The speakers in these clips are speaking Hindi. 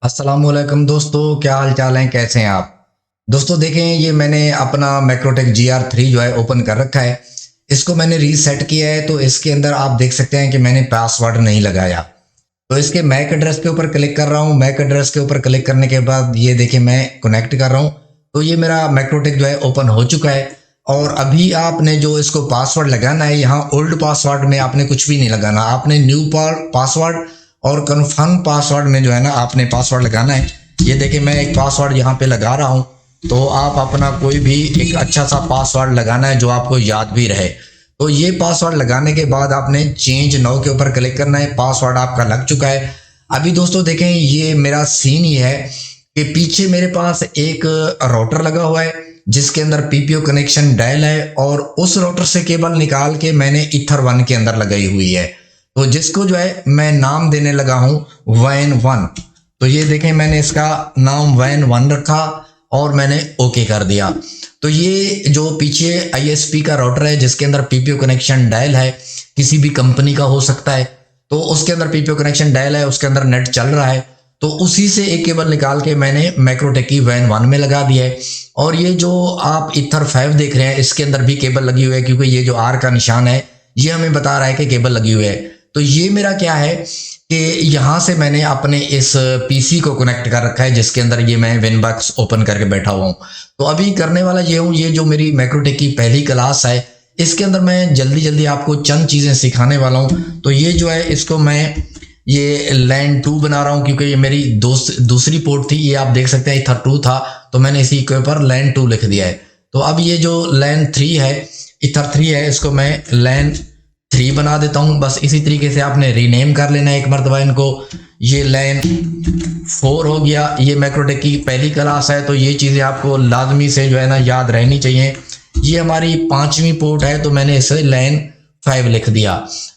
अस्सलामुअलैकुम दोस्तों, क्या हाल चाल है, कैसे हैं आप। दोस्तों देखें, ये मैंने अपना मैक्रोटेक GR3 जो है ओपन कर रखा है। इसको मैंने रीसेट किया है, तो इसके अंदर आप देख सकते हैं कि मैंने पासवर्ड नहीं लगाया। तो इसके मैक एड्रेस के ऊपर क्लिक कर रहा हूँ। मैक एड्रेस के ऊपर क्लिक करने के बाद ये देखिए मैं कनेक्ट कर रहा हूँ। तो ये मेरा मैक्रोटेक जो है ओपन हो चुका है। और अभी आपने जो इसको पासवर्ड लगाना है, यहाँ ओल्ड पासवर्ड में आपने कुछ भी नहीं लगाना, आपने न्यू पासवर्ड और कन्फर्म पासवर्ड में जो है ना आपने पासवर्ड लगाना है। ये देखिए मैं एक पासवर्ड यहाँ पे लगा रहा हूँ। तो आप अपना कोई भी एक अच्छा सा पासवर्ड लगाना है जो आपको याद भी रहे। तो ये पासवर्ड लगाने के बाद आपने चेंज नाउ के ऊपर क्लिक करना है। पासवर्ड आपका लग चुका है। अभी दोस्तों देखें, ये मेरा सीन ये है कि पीछे मेरे पास एक राउटर लगा हुआ है जिसके अंदर PPO कनेक्शन डायल है, और उस राउटर से केबल निकाल के मैंने ईथर1 के अंदर लगाई हुई है। तो जिसको जो है मैं नाम देने लगा हूं WAN1। तो ये देखें मैंने इसका नाम WAN1 रखा और मैंने ओके कर दिया। तो ये जो पीछे ISP का राउटर है जिसके अंदर PPO कनेक्शन डायल है, किसी भी कंपनी का हो सकता है, तो उसके अंदर PPO कनेक्शन डायल है, उसके अंदर नेट चल रहा है। तो उसी से एक केबल निकाल के मैंने मैक्रोटेक की WAN1 में लगा दिया है। और ये जो आप ईथर5 देख रहे हैं इसके अंदर भी केबल लगी हुई है, क्योंकि ये जो R का निशान है ये हमें बता रहा है कि केबल लगी हुई है। तो ये मेरा क्या है कि यहाँ से मैंने अपने इस PC को कनेक्ट कर रखा है जिसके अंदर ये मैं विनबॉक्स ओपन करके बैठा हुआ हूँ। तो अभी करने वाला ये हूँ, ये जो मेरी मैक्रोटेक की पहली क्लास है इसके अंदर मैं जल्दी जल्दी आपको चंद चीज़ें सिखाने वाला हूँ। तो ये जो है इसको मैं ये LAN 2 बना रहा हूँ, क्योंकि ये मेरी दूसरी पोर्ट थी, ये आप देख सकते हैं ईथर2 था, तो मैंने इसी के ऊपर LAN 2 लिख दिया है। तो अब ये जो LAN 3 है, ईथर3 है, इसको मैं LAN 3 बना देता हूँ। बस इसी तरीके से आपने रीनेम कर लेना है एक मरतबा इनको। ये LAN 4 हो गया। ये मैक्रोटेक की पहली क्लास है, तो ये चीज़ें आपको लाजमी से जो है ना याद रहनी चाहिए। ये हमारी 5वीं पोर्ट है, तो मैंने इसे LAN 5 लिख दिया।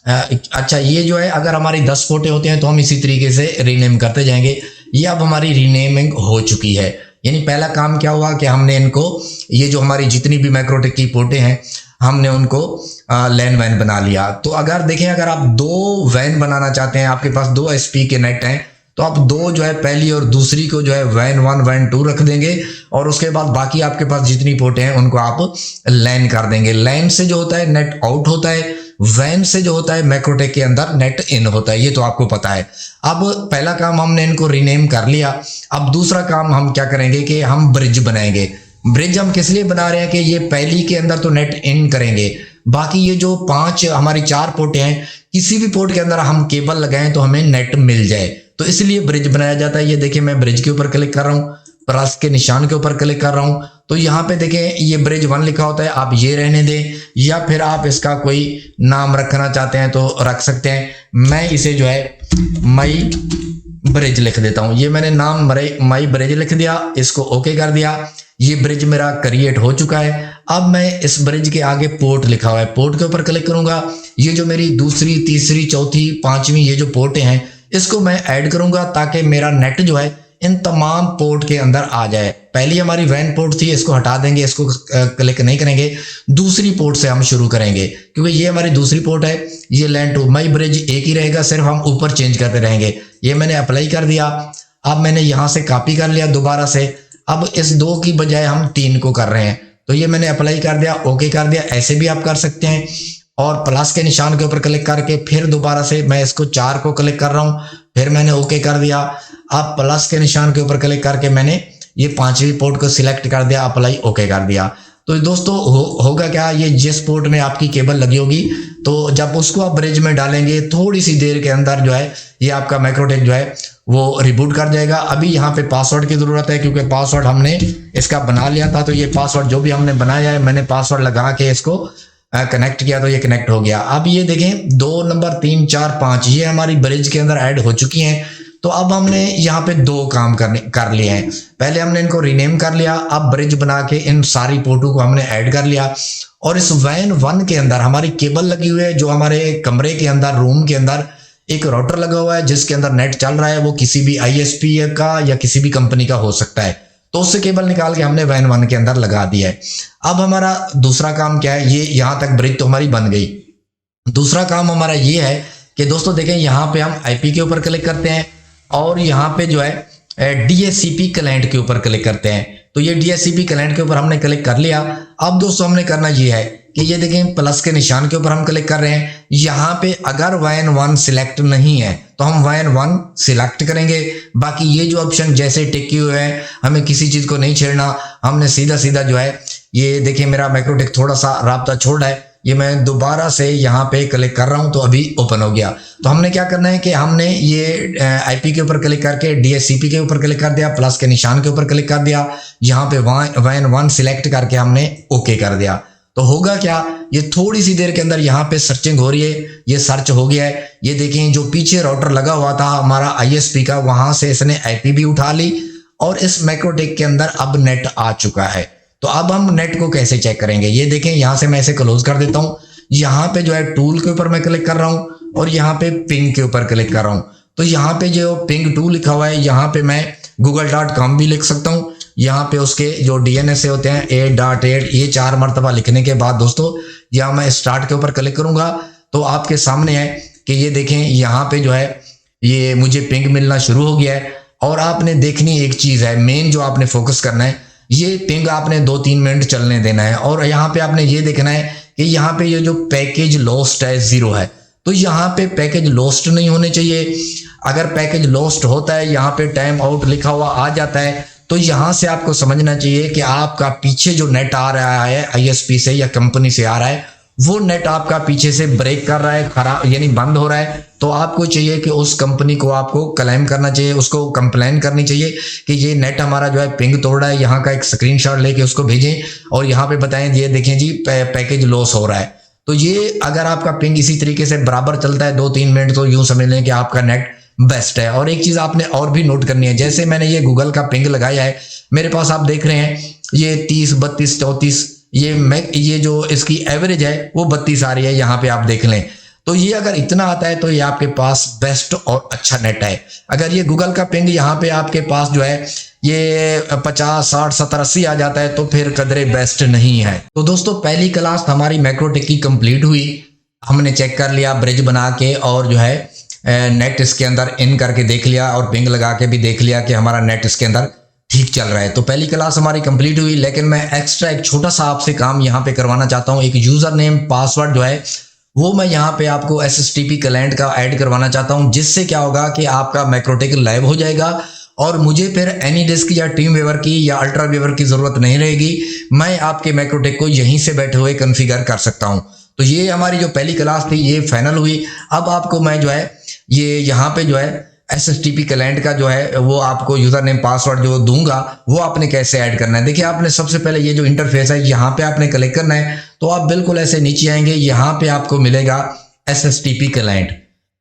अच्छा, ये जो है अगर हमारी 10 पोर्टें होते हैं तो हम इसी तरीके से रीनेम करते जाएंगे। ये अब हमारी रीनेमिंग हो चुकी है। यानी पहला काम क्या हुआ कि हमने इनको, ये जो हमारी जितनी भी मैक्रोटेक की पोर्टें हैं, हमने उनको LAN WAN बना लिया। तो अगर देखें, अगर आप 2 WAN बनाना चाहते हैं, आपके पास 2 SP के नेट हैं, तो आप 2 जो है पहली और दूसरी को जो है WAN1 WAN2 रख देंगे, और उसके बाद बाकी आपके पास जितनी पोर्टें हैं उनको आप LAN कर देंगे। LAN से जो होता है नेट आउट होता है, WAN से जो होता है मैक्रोटेक के अंदर नेट इन होता है, ये तो आपको पता है। अब पहला काम हमने इनको रीनेम कर लिया। अब दूसरा काम हम क्या करेंगे कि हम ब्रिज बनाएंगे। ब्रिज हम किस लिए बना रहे हैं कि ये पहली के अंदर तो नेट इन करेंगे, बाकी ये जो 5 हमारी 4 पोर्टें हैं, किसी भी पोर्ट के अंदर हम केबल लगाएं तो हमें नेट मिल जाए, तो इसलिए ब्रिज बनाया जाता है। ये देखिए मैं ब्रिज के ऊपर क्लिक कर रहा हूँ, प्लस के निशान के ऊपर क्लिक कर रहा हूँ। तो यहाँ पे देखें ये ब्रिज 1 लिखा होता है, आप ये रहने दें, या फिर आप इसका कोई नाम रखना चाहते हैं तो रख सकते हैं। मैं इसे जो है मई ब्रिज लिख देता हूँ। ये मैंने नाम मई ब्रिज लिख दिया, इसको ओके कर दिया। ये ब्रिज मेरा क्रिएट हो चुका है। अब मैं इस ब्रिज के आगे पोर्ट लिखा हुआ है, पोर्ट के ऊपर क्लिक करूंगा। ये जो मेरी दूसरी, तीसरी, चौथी, 5वीं ये जो पोर्टें हैं इसको मैं ऐड करूंगा, ताकि मेरा नेट जो है इन तमाम पोर्ट के अंदर आ जाए। पहली हमारी WAN पोर्ट थी, इसको हटा देंगे, इसको क्लिक नहीं करेंगे। दूसरी पोर्ट से हम शुरू करेंगे, क्योंकि ये हमारी दूसरी पोर्ट है। ये LAN 2 मई ब्रिज एक ही रहेगा, सिर्फ हम ऊपर चेंज करते रहेंगे। ये मैंने अप्लाई कर दिया। अब मैंने यहां से कॉपी कर लिया दोबारा से। अब इस 2 की बजाय हम 3 को कर रहे हैं, तो ये मैंने अप्लाई कर दिया, ओके कर दिया। ऐसे भी आप कर सकते हैं, और प्लस के निशान के ऊपर क्लिक करके फिर दोबारा से मैं इसको 4 को क्लिक कर रहा हूं, फिर मैंने ओके कर दिया। अब प्लस के निशान के ऊपर क्लिक करके मैंने ये 5वीं पोर्ट को सिलेक्ट कर दिया, अप्लाई ओके कर दिया। तो दोस्तों होगा क्या, ये जिस पोर्ट में आपकी केबल लगी होगी, तो जब उसको आप ब्रिज में डालेंगे थोड़ी सी देर के अंदर जो है ये आपका मैक्रोटेक जो है वो रिबूट कर जाएगा। अभी यहाँ पे पासवर्ड की जरूरत है, क्योंकि पासवर्ड हमने इसका बना लिया था। तो ये पासवर्ड जो भी हमने बनाया है, मैंने पासवर्ड लगा के इसको कनेक्ट किया, तो ये कनेक्ट हो गया। अब ये देखें 2 नंबर 3 4 5 ये हमारी ब्रिज के अंदर ऐड हो चुकी हैं। तो अब हमने यहाँ पे 2 काम कर लिए हैं। पहले हमने इनको रीनेम कर लिया, अब ब्रिज बना के इन सारी पोर्टों को हमने ऐड कर लिया। और इस WAN1 के अंदर हमारी केबल लगी हुई है, जो हमारे कमरे के अंदर, रूम के अंदर एक राउटर लगा हुआ है जिसके अंदर नेट चल रहा है। वो किसी भी ISP का या किसी भी कंपनी का हो सकता है, तो उससे केबल निकाल के हमने WAN1 के अंदर लगा दिया है। अब हमारा दूसरा काम क्या है, ये यहां तक ब्रिज तो हमारी बन गई। दूसरा काम हमारा ये है कि दोस्तों देखें, यहाँ पे हम IP के ऊपर क्लिक करते हैं, और यहाँ पे जो है DHCP क्लाइंट के ऊपर क्लिक करते हैं। तो ये DHCP क्लाइंट के ऊपर हमने क्लिक कर लिया। अब दोस्तों हमने करना ये है कि ये देखें प्लस के निशान के ऊपर हम क्लिक कर रहे हैं। यहाँ पे अगर WAN 1 सिलेक्ट नहीं है तो हम WAN 1 सिलेक्ट करेंगे। बाकी ये जो ऑप्शन जैसे टिके हुए हैं, हमें किसी चीज को नहीं छेड़ना, हमने सीधा सीधा जो है, ये देखिए मेरा मैक्रोटेक थोड़ा सा राब्ता छोड़ रहा है, ये मैं दोबारा से यहाँ पे क्लिक कर रहा हूँ तो अभी ओपन हो गया। तो हमने क्या करना है कि हमने ये आईपी के ऊपर क्लिक करके DHCP के ऊपर क्लिक कर दिया, प्लस के निशान के ऊपर क्लिक कर दिया, यहाँ पे WAN 1 सिलेक्ट करके हमने ओके कर दिया। तो होगा क्या, ये थोड़ी सी देर के अंदर यहाँ पे सर्चिंग हो रही है, ये सर्च हो गया है। ये देखें जो पीछे राउटर लगा हुआ था हमारा ISP का, वहां से इसने आईपी भी उठा ली और इस मैक्रोटेक के अंदर अब नेट आ चुका है। तो अब हम नेट को कैसे चेक करेंगे, ये देखें यहां से मैं इसे क्लोज कर देता हूं। यहाँ पे जो है टूल के ऊपर मैं क्लिक कर रहा हूं और यहाँ पे पिंग के ऊपर क्लिक कर रहा हूं। तो यहाँ पे जो पिंग 2 लिखा हुआ है, यहाँ पे मैं google.com भी लिख सकता हूँ। यहाँ पे उसके जो DNS होते हैं 8.8, ये 4 मरतबा लिखने के बाद दोस्तों यहाँ मैं स्टार्ट के ऊपर क्लिक करूंगा तो आपके सामने है कि ये देखें यहाँ पे जो है ये मुझे पिंग मिलना शुरू हो गया है। और आपने देखनी एक चीज है, मेन जो आपने फोकस करना है, ये पिंग आपने 2-3 मिनट चलने देना है। और यहाँ पे आपने ये देखना है कि यहाँ पे ये जो पैकेज लॉस्ट है 0 है, तो यहाँ पे पैकेज लॉस्ट नहीं होने चाहिए। अगर पैकेज लॉस्ट होता है, यहाँ पे टाइम आउट लिखा हुआ आ जाता है, तो यहाँ से आपको समझना चाहिए कि आपका पीछे जो नेट आ रहा है ISP से या कंपनी से आ रहा है, वो नेट आपका पीछे से ब्रेक कर रहा है, खराब यानी बंद हो रहा है। तो आपको चाहिए कि उस कंपनी को आपको क्लेम करना चाहिए, उसको कंप्लेन करनी चाहिए कि ये नेट हमारा जो है पिंग तोड़ रहा है। यहाँ का एक स्क्रीनशॉट लेके उसको भेजें और यहाँ पे बताएं ये देखें जी पैकेज लॉस हो रहा है। तो ये अगर आपका पिंग इसी तरीके से बराबर चलता है 2-3 मिनट, तो यूं समझ लें कि आपका नेट बेस्ट है। और एक चीज आपने और भी नोट करनी है, जैसे मैंने ये गूगल का पिंग लगाया है, मेरे पास आप देख रहे हैं ये 30, 32, 34, ये जो इसकी एवरेज है वो 32 आ रही है, यहाँ पे आप देख लें। तो ये अगर इतना आता है तो ये आपके पास बेस्ट और अच्छा नेट है। अगर ये गूगल का पिंग यहाँ पे आपके पास जो है ये 50, 60, 70, 80 आ जाता है तो फिर कदरे बेस्ट नहीं है। तो दोस्तों पहली क्लास हमारी मैक्रोटेक की कंप्लीट हुई। हमने चेक कर लिया ब्रिज बना के और जो है नेट इसके अंदर इन करके देख लिया और पिंग लगा के भी देख लिया कि हमारा नेट इसके अंदर ठीक चल रहा है। तो पहली क्लास हमारी कंप्लीट हुई, लेकिन मैं एक्स्ट्रा एक छोटा सा आपसे काम यहाँ पे करवाना चाहता हूँ। एक यूजर नेम पासवर्ड जो है वो मैं यहाँ पे आपको SSTP क्लाइंट का ऐड करवाना चाहता हूँ, जिससे क्या होगा कि आपका मैक्रोटेक लाइव हो जाएगा और मुझे फिर एनीडिस्क या टीम वेवर की या अल्ट्रा वेवर की जरूरत नहीं रहेगी। मैं आपके मैक्रोटेक को यहीं से बैठे हुए कॉन्फ़िगर कर सकता हूँ। तो ये हमारी जो पहली क्लास थी ये फाइनल हुई। अब आपको मैं जो है ये यहाँ पे जो है SSTP क्लाइंट का जो है वो आपको यूजर नेम पासवर्ड जो दूंगा वो आपने कैसे ऐड करना है। देखिए आपने सबसे पहले ये जो इंटरफेस है यहाँ पे आपने क्लिक करना है, तो आप बिल्कुल ऐसे नीचे आएंगे, यहाँ पे आपको मिलेगा SSTP क्लाइंट।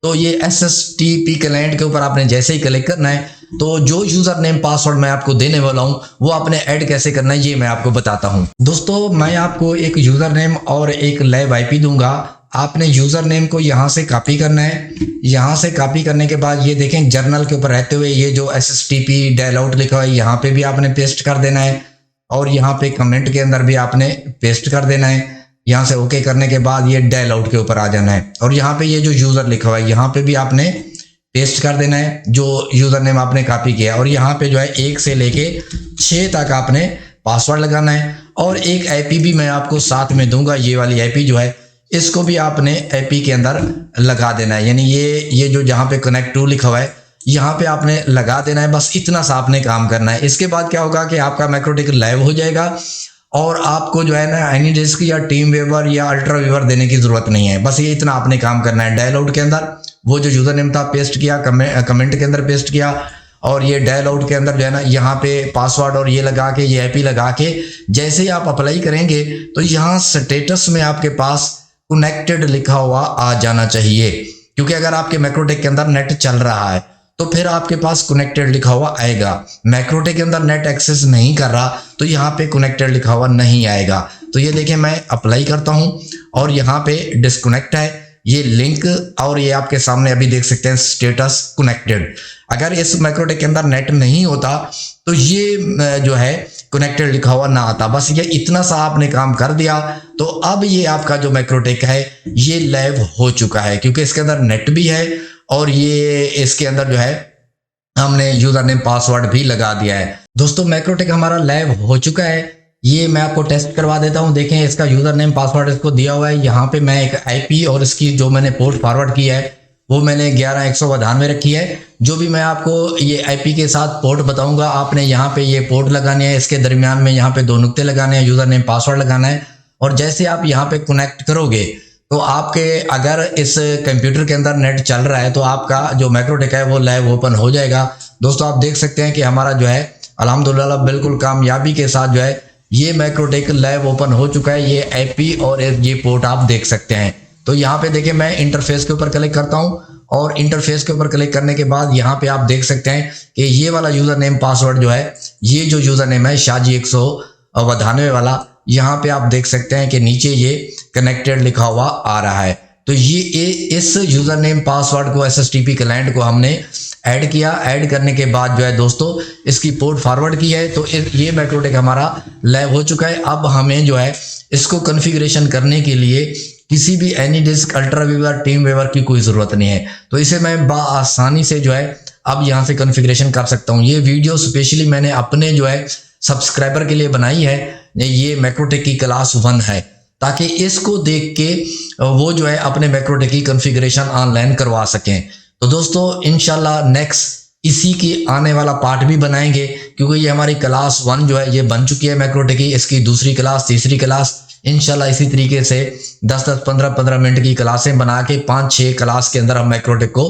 तो ये SSTP क्लाइंट के ऊपर आपने जैसे ही क्लिक करना है तो जो यूजर नेम पासवर्ड मैं आपको देने वाला हूं वो आपने ऐड कैसे करना है ये मैं आपको बताता हूं। दोस्तों मैं आपको एक यूजर नेम और एक लाइव IP दूंगा। आपने यूजर नेम को यहाँ से कॉपी करना है। यहाँ से कॉपी करने के बाद ये देखें जर्नल के ऊपर रहते हुए ये जो SSTP डायल आउट लिखा है यहाँ पे भी आपने पेस्ट कर देना है और यहाँ पे कमेंट के अंदर भी आपने पेस्ट कर देना है। यहाँ से ओके करने के बाद ये डायल आउट के ऊपर आ जाना है और यहाँ पे ये जो यूजर लिखा हुआ है यहाँ पे भी आपने पेस्ट कर देना है जो यूजर नेम आपने कॉपी किया और यहाँ पे जो है 1 से लेके 6 तक आपने पासवर्ड लगाना है। और एक IP भी मैं आपको साथ में दूंगा, ये वाली IP जो है इसको भी आपने IP के अंदर लगा देना है, यानी ये जो जहाँ पे कनेक्ट टू लिखा हुआ है यहाँ पे आपने लगा देना है। बस इतना सा आपने काम करना है। इसके बाद क्या होगा कि आपका मैक्रोटेक लाइव हो जाएगा और आपको जो है ना एनीडिस्क या टीम वेवर या अल्ट्रा वेवर देने की जरूरत नहीं है। बस ये इतना आपने काम करना है। डायल आउट के अंदर वो जो यूजर नेम था पेस्ट किया, कमेंट के अंदर पेस्ट किया और ये डायल आउट के अंदर जो है ना यहाँ पे पासवर्ड और ये लगा के ये IP लगा के जैसे ही आप अप्लाई करेंगे तो यहाँ स्टेटस में आपके पास कनेक्टेड लिखा हुआ आ जाना चाहिए, क्योंकि अगर आपके मैक्रोटेक के अंदर नेट चल रहा है तो फिर आपके पास कनेक्टेड लिखा हुआ आएगा। मैक्रोटेक के अंदर नेट एक्सेस नहीं कर रहा तो यहाँ पे कनेक्टेड लिखा हुआ नहीं आएगा। तो ये देखिए मैं अप्लाई करता हूँ और यहाँ पे डिस्कनेक्ट है ये लिंक और ये आपके सामने अभी देख सकते हैं स्टेटस कनेक्टेड। अगर इस मैक्रोटेक के अंदर नेट नहीं होता तो ये जो है कनेक्टेड लिखा हुआ ना आता। बस ये इतना सा आपने काम कर दिया तो अब ये आपका जो मैक्रोटेक है ये लाइव हो चुका है, क्योंकि इसके अंदर नेट भी है और ये इसके अंदर जो है हमने यूजर नेम पासवर्ड भी लगा दिया है। दोस्तों मैक्रोटेक हमारा लाइव हो चुका है, ये मैं आपको टेस्ट करवा देता हूं। देखें इसका यूजर नेम पासवर्ड इसको दिया हुआ है। यहाँ पे मैं एक आईपी और इसकी जो मैंने पोर्ट फॉरवर्ड किया है वो मैंने 11192 रखी है। जो भी मैं आपको ये आईपी के साथ पोर्ट बताऊंगा, आपने यहाँ पे ये पोर्ट लगाने है, इसके दरमियान में यहाँ पे 2 नुक्ते लगाने हैं, यूजर नेम पासवर्ड लगाना है। और जैसे आप यहाँ पे कनेक्ट करोगे तो आपके अगर इस कंप्यूटर के अंदर नेट चल रहा है तो आपका जो मैक्रोटेक है वो लाइव ओपन हो जाएगा। दोस्तों आप देख सकते हैं कि हमारा जो है अल्हम्दुलिल्लाह बिल्कुल कामयाबी के साथ जो है ये मैक्रोटेक लाइव ओपन हो चुका है। ये आईपी और ये पोर्ट आप देख सकते हैं। तो यहाँ पे देखिए मैं इंटरफेस के ऊपर क्लिक करता हूँ और इंटरफेस के ऊपर क्लिक करने के बाद यहाँ पे आप देख सकते हैं कि ये वाला यूजर नेम पासवर्ड जो है, ये जो यूजर नेम है शाजी 192 वाला, यहाँ पे आप देख सकते हैं कि नीचे ये कनेक्टेड लिखा हुआ आ रहा है। तो ये इस यूजर नेम पासवर्ड को SSTP क्लाइंट को हमने ऐड किया। ऐड करने के बाद जो है दोस्तों इसकी पोर्ट फॉरवर्ड की है। तो ये मैक्रोटेक हमारा लाइव हो चुका है। अब हमें जो है इसको कॉन्फ़िगरेशन करने के लिए किसी भी एनीडिस्क, अल्ट्रावीवर, टीम वेवर की कोई ज़रूरत नहीं है। तो इसे मैं आसानी से जो है अब यहाँ से कॉन्फ़िगरेशन कर सकता हूँ। ये वीडियो स्पेशली मैंने अपने जो है सब्सक्राइबर के लिए बनाई है। ये मैक्रोटेक की क्लास 1 है, ताकि इसको देख के वो जो है अपने मैक्रोटेक की कॉन्फ़िगरेशन ऑनलाइन करवा सकें। तो दोस्तों इंशाल्लाह नेक्स्ट इसी की आने वाला पार्ट भी बनाएंगे, क्योंकि ये हमारी क्लास 1 जो है ये बन चुकी है मैक्रोटेक की। इसकी दूसरी क्लास, तीसरी क्लास इंशाल्लाह इसी तरीके से 10-10, 15-15 मिनट की क्लासें बना के 5-6 क्लास के अंदर हम मैक्रोटेक को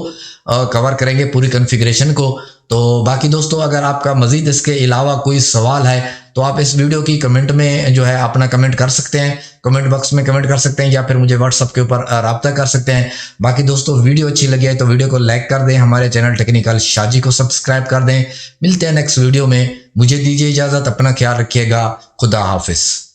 कवर करेंगे, पूरी कॉन्फ़िगरेशन को। तो बाकी दोस्तों अगर आपका मजीद इसके अलावा कोई सवाल है तो आप इस वीडियो की कमेंट में जो है अपना कमेंट कर सकते हैं, कमेंट बॉक्स में कमेंट कर सकते हैं, या फिर मुझे व्हाट्सएप के ऊपर रब्ता कर सकते हैं। बाकी दोस्तों वीडियो अच्छी लगी है तो वीडियो को लाइक कर दें, हमारे चैनल टेक्निकल शाजी को सब्सक्राइब कर दें। मिलते हैं नेक्स्ट वीडियो में, मुझे दीजिए इजाज़त, अपना ख्याल रखिएगा, खुदा हाफिज़।